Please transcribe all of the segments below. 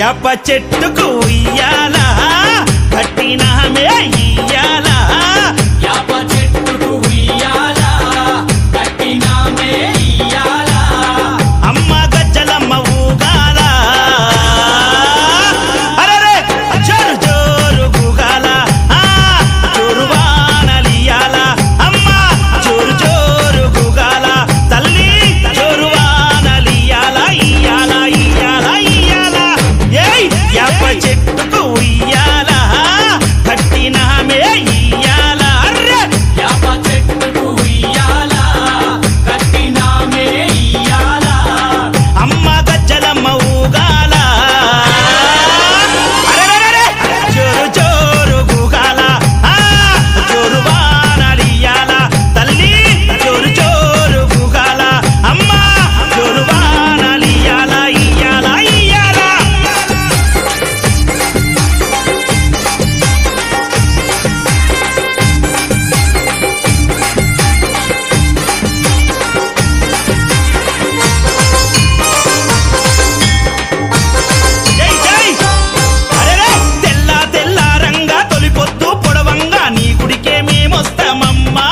యాప చెట్టుకు ఉయ్యాలా కట్టినామే ఇయ్యాలా యాప చెట్టుకు ఉయ్యాలా కట్టినామే ఇయ్యాలా అమ్మ గజ్జలమ్మ ఊగాల అరే జోరు జోరు గుగాల జోరు వానలియాల అమ్మ జోరు జోరు గుగాల తల్లి జోరు వానలియాల ఇయ్యాల ఇయ్యాల ఇయ్యాల ఏయ్ యాప చెట్టుకు ఉయ్యాల కట్టినామే ఇయ్యాల అర్రే యాప చెట్టుకు ఉయ్యాలా కట్టినామే ఇయ్యాలా అమ్మ గజ్జలమ్మ ఊగాల అరెరెరెరె జోరు జోరు గుగాల జోరు వానలియాల తల్లి జోరు జోరు గుగాల అమ్మ జోరు వానలియాల ఇయ్యాల ఇయ్యాల జై జై అరెరే తెల్ల తెల్ల రంగా తొలిపొద్దు పొడవంగా నీ గుడికే మేమొస్తామమ్మా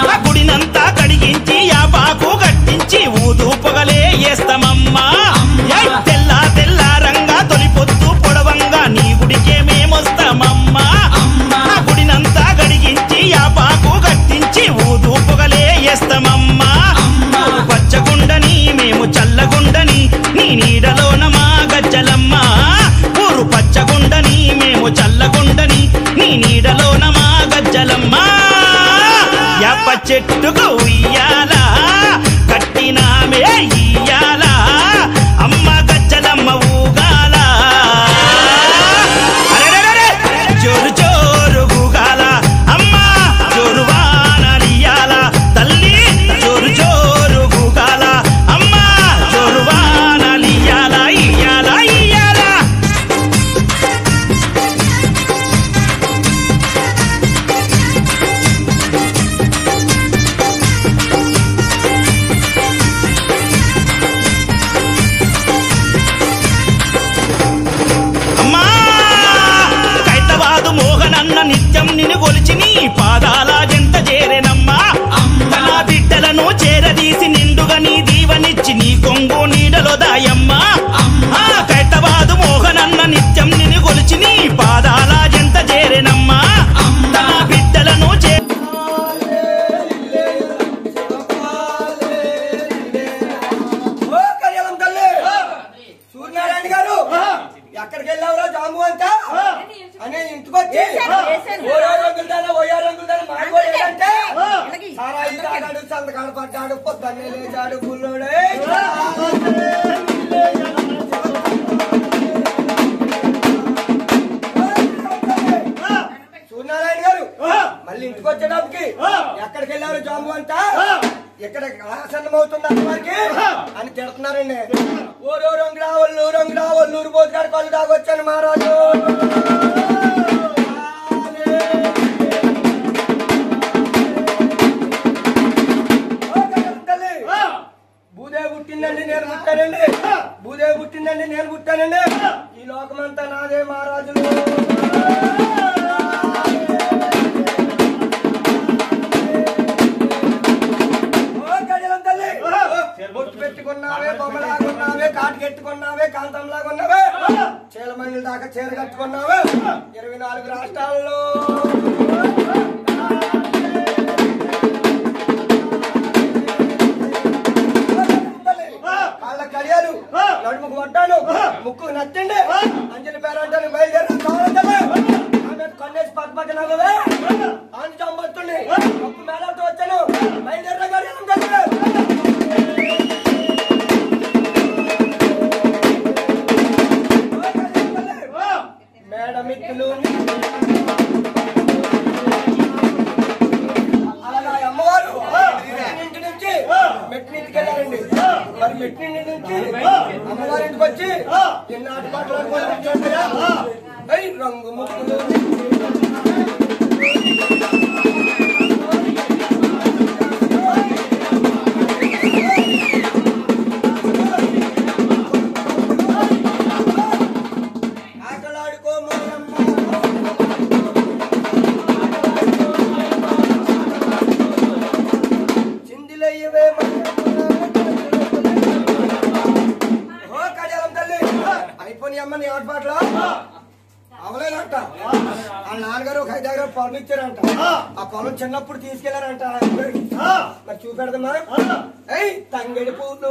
ఆ గుడినంతా కడిగించి యాపాకు కట్టించి ఊదు పొగలే వేస్తామమ్మా ఏయ్ తెల్ల తెల్ల రంగా తొలిపొద్దు పొడవంగా నీ గుడికే మేమొస్తామమ్మా ఆ గుడినంతా కడిగించి యాపాకు కట్టించి ఊదు పొగలే వేస్తామమ్మా పచ్చగుండని మేము చల్లగుండని నీ నీడలోన మా గజ్జలమ్మ ఊరు పచ్చగుండని మేము చల్లగుండని నీ నీడలోన మా గజ్జలమ్మ యాప చెట్టుకు ఉయ్యాల కట్టినామే ఇయ్యాల అమ్మ గజ్జలమ్మ ఊగాల అరెరెరెరె జోరు జోరు గుగాల అమ్మ జోరు వానలియాల తల్లి జోరు జోరు గుగాల అమ్మ జోరు వానలియాల ఇయ్యాల ఇయ్యాల అమ్మా కైతవాదు మోహనన్న నిత్యం నిన్ను కొలిచి నీ పాదాల జంత చేరెనమ్మా తన బిడ్డలను చేరదీసి నిండుగా నీ దీవనిచ్చి నీ కొంగు నీడలో దాయమ్మా కైతవాదు మోహనన్న నిత్యం నిన్ను కొలిచి నీ పాదాల జంత చేరెనమ్మా తన బిడ్డలను ఓ కళ్యాణం తల్లి సూర్యనారాయణ గారు ఎక్కడికి వెళ్ళావురా జాము అంతా అని ఇంటికొచ్చి ఓ రంగులదానా ఓయో రంగులదానా మాట్లాడేదంటే సారా ఇదాడు సంతకాలు పడ్డాడు పొద్దున్నే లేచాడు గుల్లోడే సూర్యనారాయణ గారు మళ్ళీ ఇంటికి వచ్చేటప్పటికి ఎక్కడికి వెళ్ళారు జాము అంతా ఇక్కడ ఆసన్నమవుతుంది వారికి అని తిడుతున్నారండి ఓరో రంగు రావల్లూరు పోతుగాడు కళ్ళు దాగొచ్చాను మహారాజు భూదేవి పుట్టిందండి నేను పుట్టానండి భూదేవి పుట్టిందండి నేను పుట్టానండి ఈ లోకమంతా నాదే మహారాజులు బొట్టు పెట్టుకున్నావే బొమ్మలాగున్నావే కాటు కట్టుకున్నావే కాంతంలాగున్నావే చీల మందిల దాకా చీర కట్టుకున్నావే 24 రాష్ట్రాల్లో కాళ్ళ కడియాలు నడుముకు వడ్డాను ముక్కు నచ్చండి అంజలి పేరంటాను బయలుదేరి ఆమె కన్నేసి పక్క పక్క నవ్వే ఆంటి చంపొస్తుంది ఒక్క మేళతో వచ్చాను బయలుదేరి మేడమిత్తులు అలాగా అమ్మవారు ఇంటి నుంచి మెట్టినింటికి వెళ్ళారండి మరి మెట్టినింటి నుంచి అమ్మవారి ఇంటికి వచ్చి ఎన్నాటి పట్ల రంగు ముక్కులు ఆటపాట్ల అవలేదంట. వాళ్ళ నాన్నగారు ఒక 5 ఎకరాలు పొలం ఇచ్చారంట. ఆ పొలం చిన్నప్పుడు తీసుకెళ్లారంట. మరి చూపెడదమ్మా. తంగడి పూలు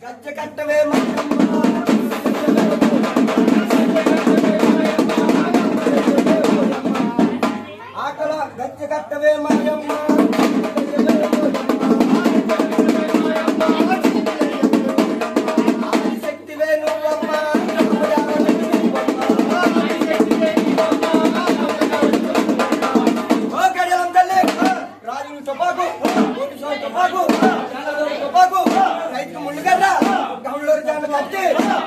గజ్జ కట్టవే ఆకల గజ్జ కట్టవే మరియమ్మ శక్తివే నువ్వమ్మ ఓ గడియం తల్లి రాజులు తుపాకు పోలీసు తుపాకు తుపాకు రైతుకు ముళ్ళుగడ్డ గౌళ్ళూరు జాన కట్టి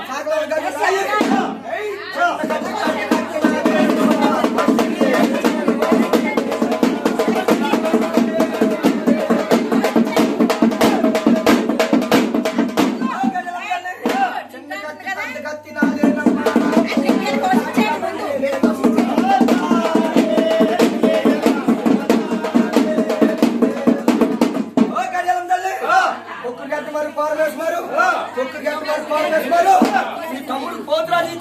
సాగలూరు గడ్డ సాయి తమ్ముడు పోతురాజు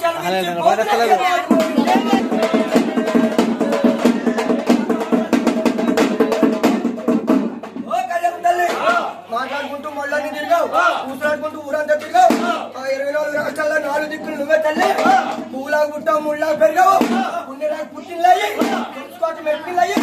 మాట్లాడుకుంటూ మళ్ళీ తిరిగావు, కూతురాడుకుంటూ ఊరంతా తిరిగావు. 24 రాష్ట్రాల్లో 4 దిక్కులు నువ్వే తల్లి. పువ్వులాగా పుట్టావు, ముళ్ళలాగా పెరిగావు, పుణ్యలాగా పుట్టినలయ్యి, తెలుసుకోవటం మెట్టినలయ్యి.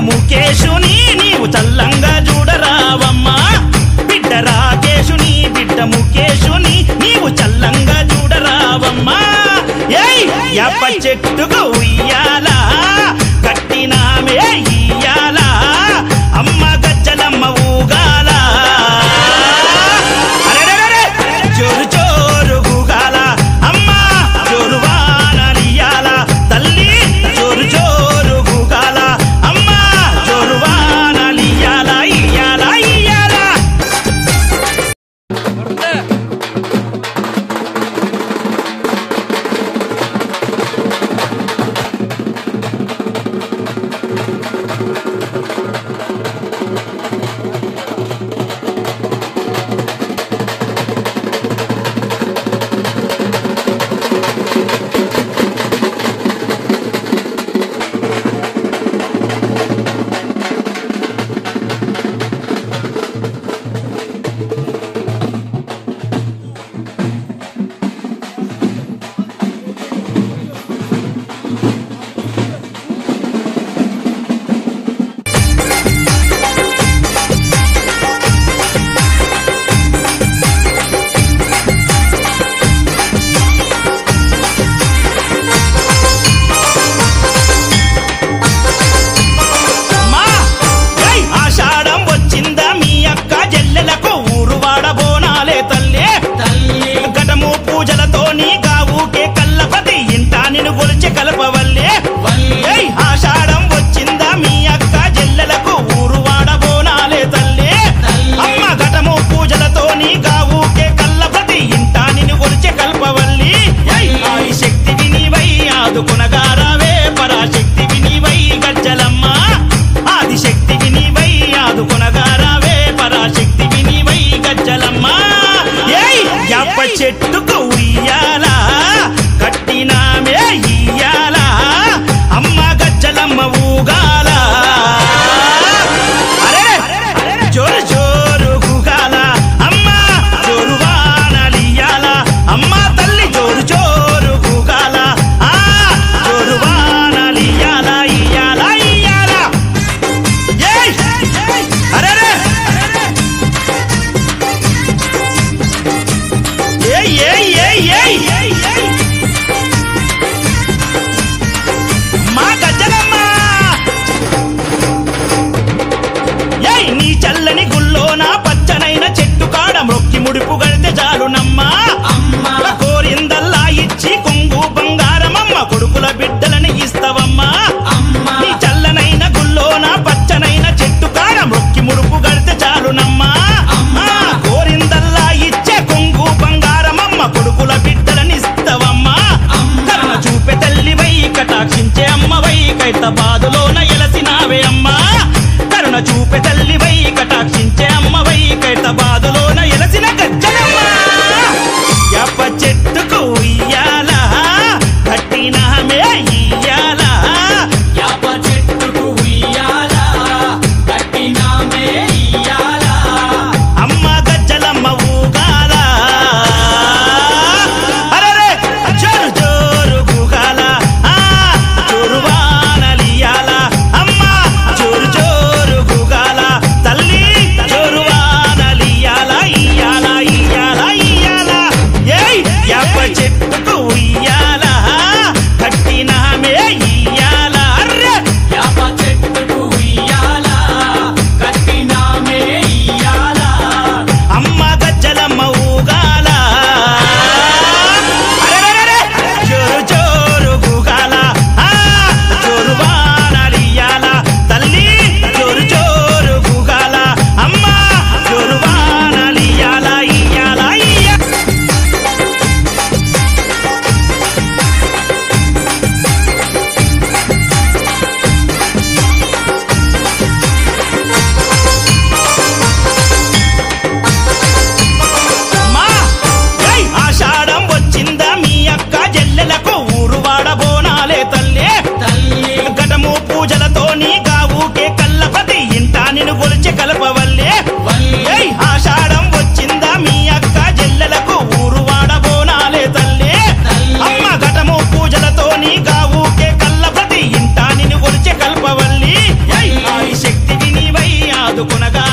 ముఖేశుని నీవు చల్లంగా చూడరావమ్మా. బిడ్డ రాకేశుని బిడ్డ ముఖేశుని నీవు చల్లంగా చూడరావమ్మా. యాప చెట్టుకు ఉయ్యాలా కట్టినామే ఇయ్యాలా అమ్మ గజ్జలమ్మ ఊగాల జోరు జోరు గూగాల అమ్మ జోరు వానలియాల తల్లి జోరు జోరు గూగాల అమ్మ జోరు వానలియాల ఇయ్యాల ఇయ్యాల. కలపవల్లే ఆషాఢం వచ్చిందా మీ అక్క జల్లెలకు ఊరు వాడబోనాలే తల్లే. అమ్మ ఘటము పూజలతో నీ గావుకే కల్లపతి ఇంటా నిన్ను కొలిచే కల్పవల్లి. ఆది శక్తి వినివై ఆదుకునగారావే పరాశక్తి వినివై గజ్జలమ్మ. ఆది శక్తి వినివై ఆదుకునగారావే పరాశక్తి వినివై గజ్జలమ్మ. యాప చెట్టుకు ఉయ్యాలా కట్టినామే ఇయ్యాల అమ్మ గజ్జలమ్మ ఊగాల జోరు జోరు గుగాల అమ్మ జోరు వానలియాల అమ్మ తల్లి జోరు జోరు గుగాల జోరు ఆదుకొనగా